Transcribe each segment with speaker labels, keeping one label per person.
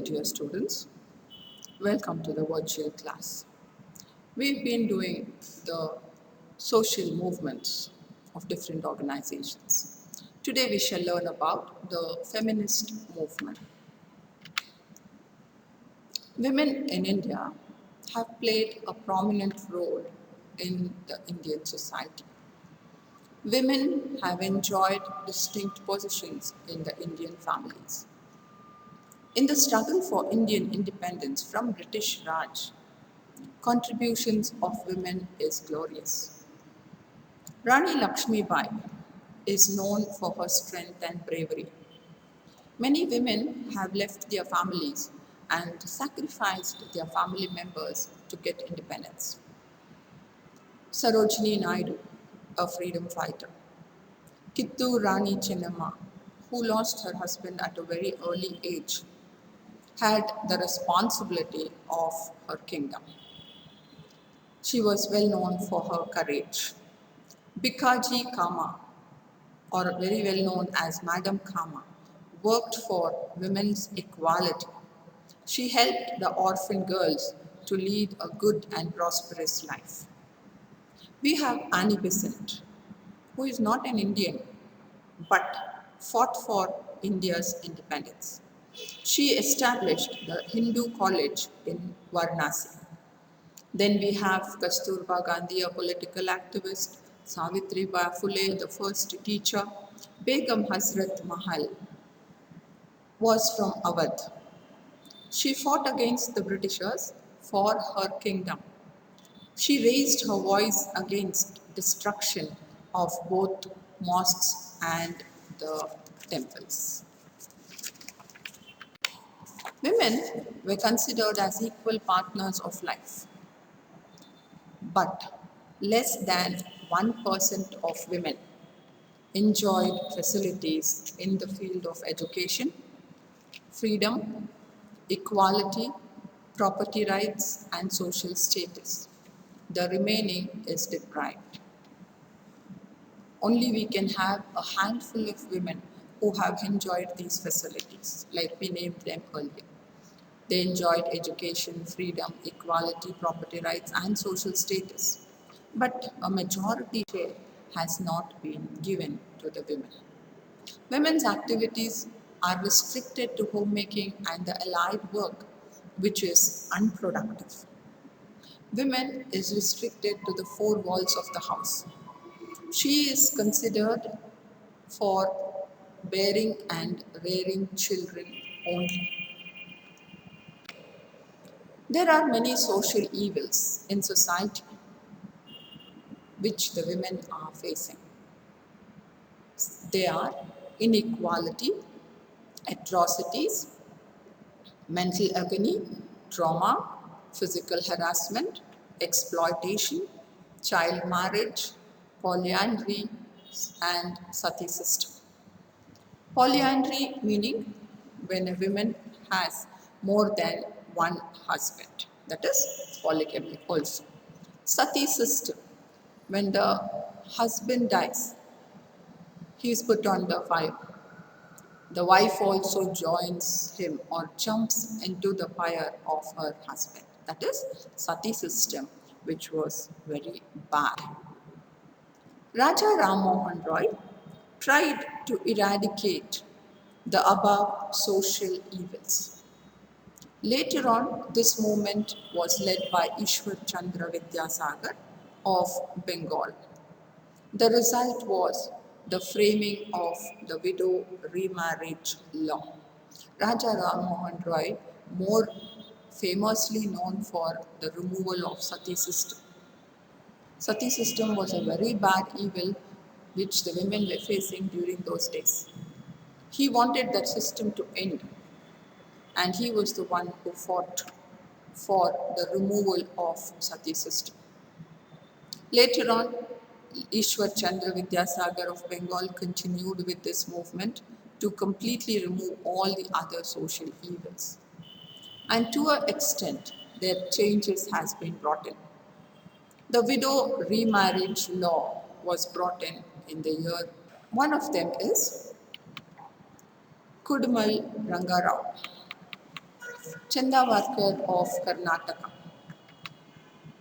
Speaker 1: dear students. Welcome to the virtual class. We've been doing the social movements of different organizations. Today we shall learn about the feminist movement. Women in India have played a prominent role in the Indian society. Women have enjoyed distinct positions in the Indian families. In the struggle for Indian independence from British Raj, contributions of women is glorious. Rani Lakshmibai is known for her strength and bravery. Many women have left their families and sacrificed their family members to get independence. Sarojini Naidu, a freedom fighter. Kittur Rani Chennamma, who lost her husband at a very early age, had the responsibility of her kingdom. She was well known for her courage. Bikaji Kama, or very well known as Madam Kama, worked for women's equality. She helped the orphan girls to lead a good and prosperous life. We have Annie Besant, who is not an Indian, but fought for India's independence. She established the Hindu college in Varanasi. Then we have Kasturba Gandhi, a political activist, Savitri Bai Phule, the first teacher. Begum Hazrat Mahal was from Awadh. She fought against the Britishers for her kingdom. She raised her voice against destruction of both mosques and the temples. Women were considered as equal partners of life, but less than 1% of women enjoyed facilities in the field of education, freedom, equality, property rights, and social status. The remaining is deprived. Only we can have a handful of women who have enjoyed these facilities, like we named them earlier. They enjoyed education, freedom, equality, property rights, and social status. But a majority share has not been given to the women. Women's activities are restricted to homemaking and the allied work, which is unproductive. Women is restricted to the four walls of the house. She is considered for bearing and rearing children only. There are many social evils in society which the women are facing. They are inequality, atrocities, mental agony, trauma, physical harassment, exploitation, child marriage, polyandry, and sati system. Polyandry meaning when a woman has more than one husband, that is polygamy also. Sati system, when the husband dies, he is put on the fire. The wife also joins him or jumps into the fire of her husband. That is sati system, which was very bad. Raja Ram Mohan Roy tried to eradicate the above social evils. Later on, this movement was led by Ishwar Chandra Vidyasagar of Bengal. The result was the framing of the widow remarriage law. Raja Ram Mohan Roy, more famously known for the removal of sati system. Sati system was a very bad evil which the women were facing during those days. He wanted that system to end, and he was the one who fought for the removal of sati system. Later on, Ishwar Chandra Vidyasagar of Bengal continued with this movement to completely remove all the other social evils. And to an extent, their changes has been brought in. The widow remarriage law was brought in the year. One of them is Kudumal Rangarao. Chandavarkar of Karnataka,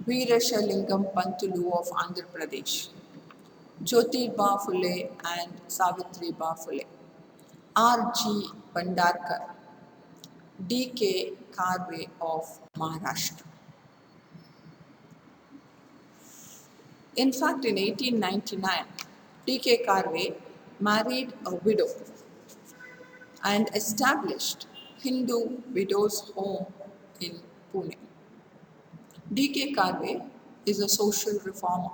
Speaker 1: Veerashalingam Pantulu of Andhra Pradesh, Jyotirba Phule and Savitriba Phule, R.G. Bhandarkar, D.K. Karve of Maharashtra. In fact, in 1899, D.K. Karve married a widow and established Hindu Widows' Home in Pune. D.K. Karve is a social reformer.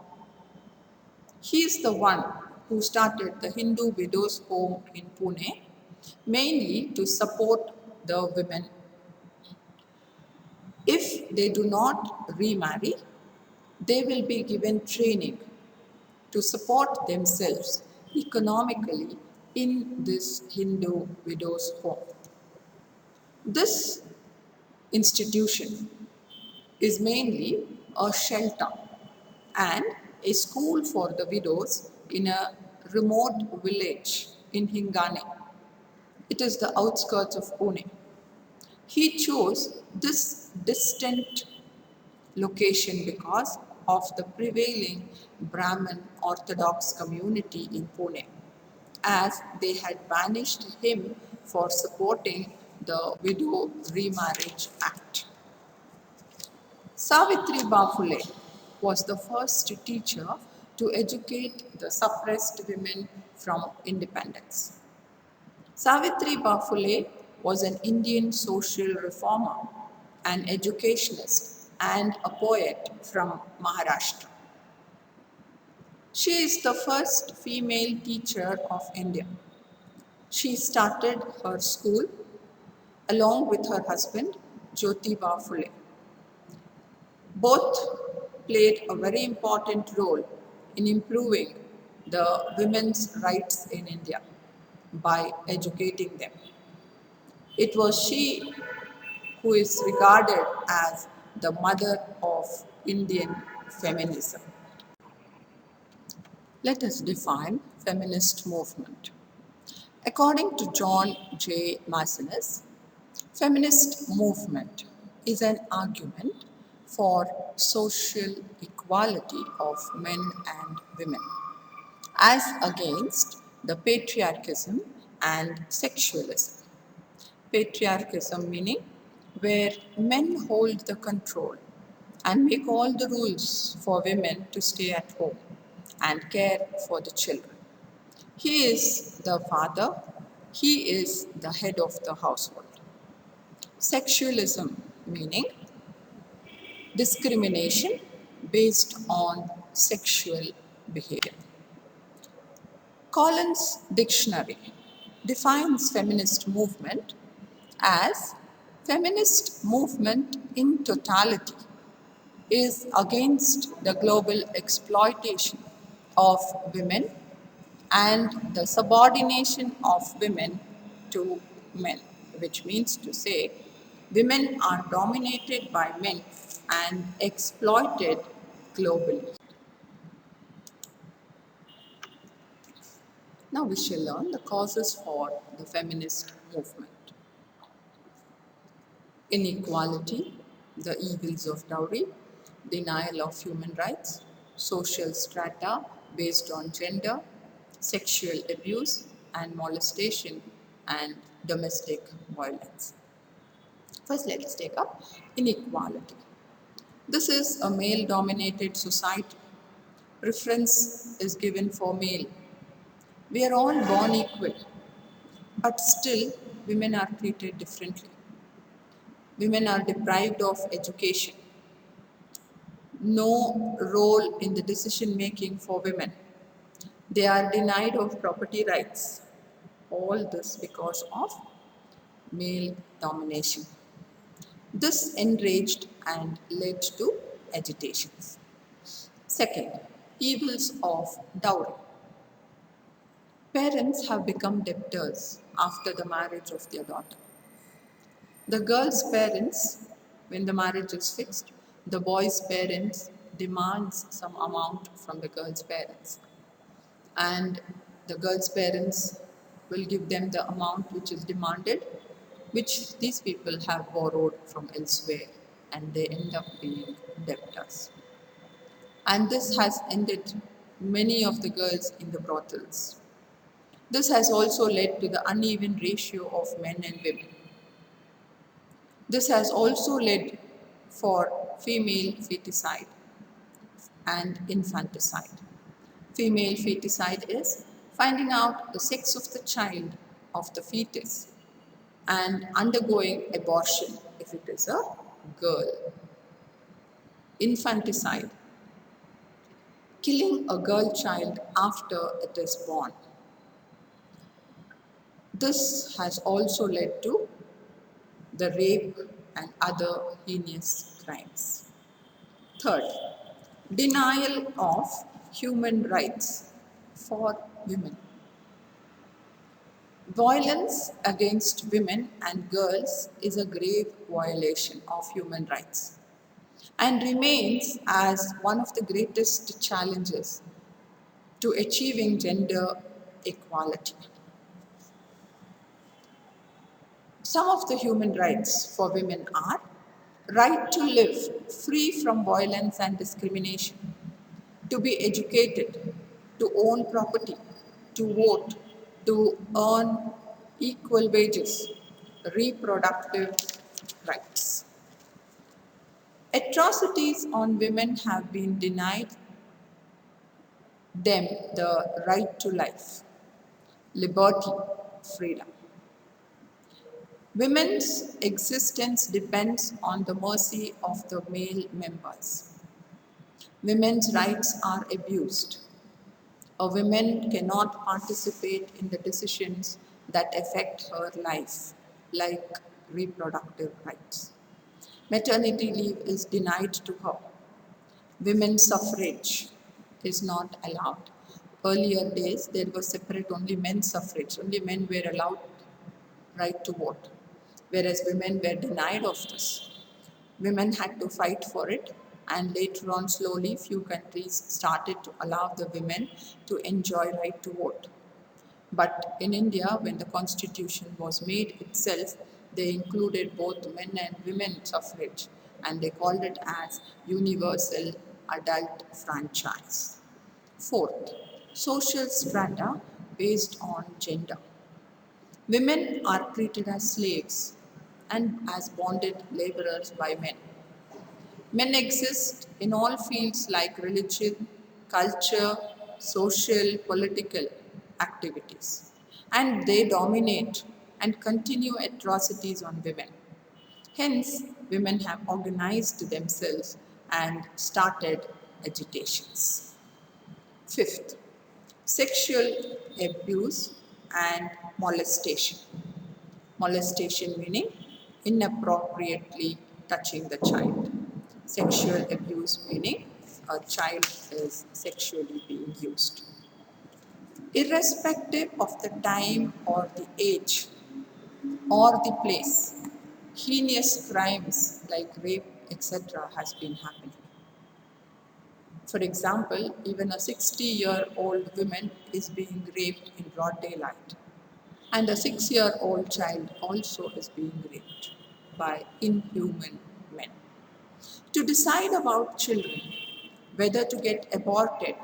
Speaker 1: He is the one who started the Hindu Widows' Home in Pune, mainly to support the women. If they do not remarry, they will be given training to support themselves economically in this Hindu Widows' Home. This institution is mainly a shelter and a school for the widows in a remote village in Hingane. It is the outskirts of Pune. He chose this distant location because of the prevailing Brahmin Orthodox community in Pune, as they had banished him for supporting the Widow Remarriage Act. Savitriba Phule was the first teacher to educate the suppressed women from independence. Savitriba Phule was an Indian social reformer, an educationist, and a poet from Maharashtra. She is the first female teacher of India. She started her school along with her husband, Jyotiba Phule. Both played a very important role in improving the women's rights in India by educating them. It was she who is regarded as the mother of Indian feminism. Let us define feminist movement. According to John J. Masinus, feminist movement is an argument for social equality of men and women, as against the patriarchism and sexualism. Patriarchism meaning where men hold the control and make all the rules for women to stay at home and care for the children. He is the father, he is the head of the household. Sexualism meaning discrimination based on sexual behavior. Collins Dictionary defines feminist movement as feminist movement in totality is against the global exploitation of women and the subordination of women to men, which means to say women are dominated by men and exploited globally. Now we shall learn the causes for the feminist movement. Inequality, the evils of dowry, denial of human rights, social strata based on gender, sexual abuse and molestation, and domestic violence. First, let us take up inequality. This is a male-dominated society. Preference is given for male. We are all born equal, but still women are treated differently. Women are deprived of education. No role in the decision making for women. They are denied of property rights. All this because of male domination. This enraged and led to agitations. Second, evils of dowry. Parents have become debtors after the marriage of their daughter. The girl's parents, when the marriage is fixed, the boy's parents demands some amount from the girl's parents. And the girl's parents will give them the amount which is demanded, which these people have borrowed from elsewhere, and they end up being debtors. And this has ended many of the girls in the brothels. This has also led to the uneven ratio of men and women. This has also led for female feticide and infanticide. Female feticide is finding out the sex of the child, of the fetus, and undergoing abortion if it is a girl. Infanticide, killing a girl child after it is born. This has also led to the rape and other heinous crimes. Third, denial of human rights for women. Violence against women and girls is a grave violation of human rights and remains as one of the greatest challenges to achieving gender equality. Some of the human rights for women are right to live free from violence and discrimination, to be educated, to own property, to vote, to earn equal wages, reproductive rights. Atrocities on women have been denied them the right to life, liberty, freedom. Women's existence depends on the mercy of the male members. Women's rights are abused. A woman cannot participate in the decisions that affect her life, like reproductive rights. Maternity leave is denied to her. Women's suffrage is not allowed. Earlier days, there was separate only men's suffrage. Only men were allowed right to vote, whereas women were denied of this. Women had to fight for it, and later on, slowly, few countries started to allow the women to enjoy right to vote. But in India, when the constitution was made itself, they included both men and women suffrage, and they called it as universal adult franchise. Fourth, social strata based on gender. Women are treated as slaves and as bonded laborers by men. Men exist in all fields like religion, culture, social, political activities, and they dominate and continue atrocities on women. Hence, women have organized themselves and started agitations. Fifth, sexual abuse and molestation. Molestation meaning inappropriately touching the child. Sexual abuse meaning a child is sexually being used. Irrespective of the time or the age or the place, heinous crimes like rape, etc. has been happening. For example, even a 60-year-old woman is being raped in broad daylight. And a 6-year-old child also is being raped by inhuman men. To decide about children, whether to get aborted,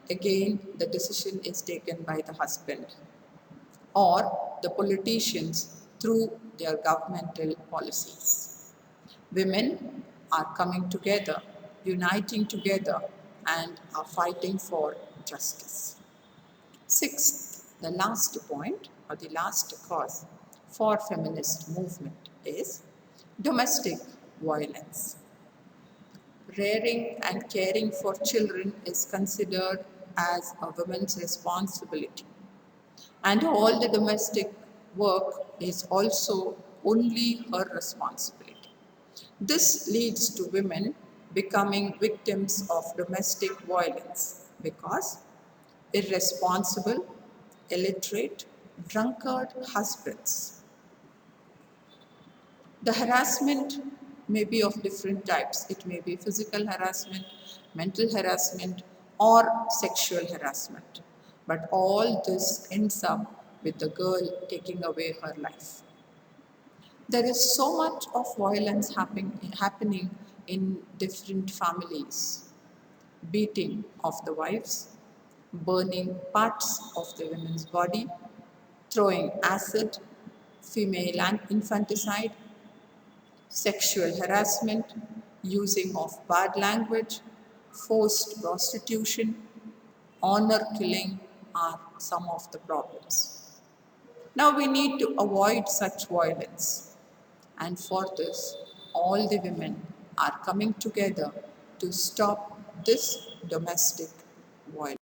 Speaker 1: again the decision is taken by the husband or the politicians through their governmental policies. Women are coming together, uniting together, and are fighting for justice. Sixth, the last point or the last cause for feminist movement is domestic violence. Rearing and caring for children is considered as a woman's responsibility, and all the domestic work is also only her responsibility. This leads to women becoming victims of domestic violence because irresponsible, illiterate, drunkard husbands. The harassment may be of different types. It may be physical harassment, mental harassment, or sexual harassment. But all this ends up with the girl taking away her life. There is so much of violence happening in different families. Beating of the wives, burning parts of the women's body, throwing acid, female infanticide, sexual harassment, using of bad language, forced prostitution, honor killing are some of the problems. Now we need to avoid such violence, and for this, all the women are coming together to stop this domestic violence.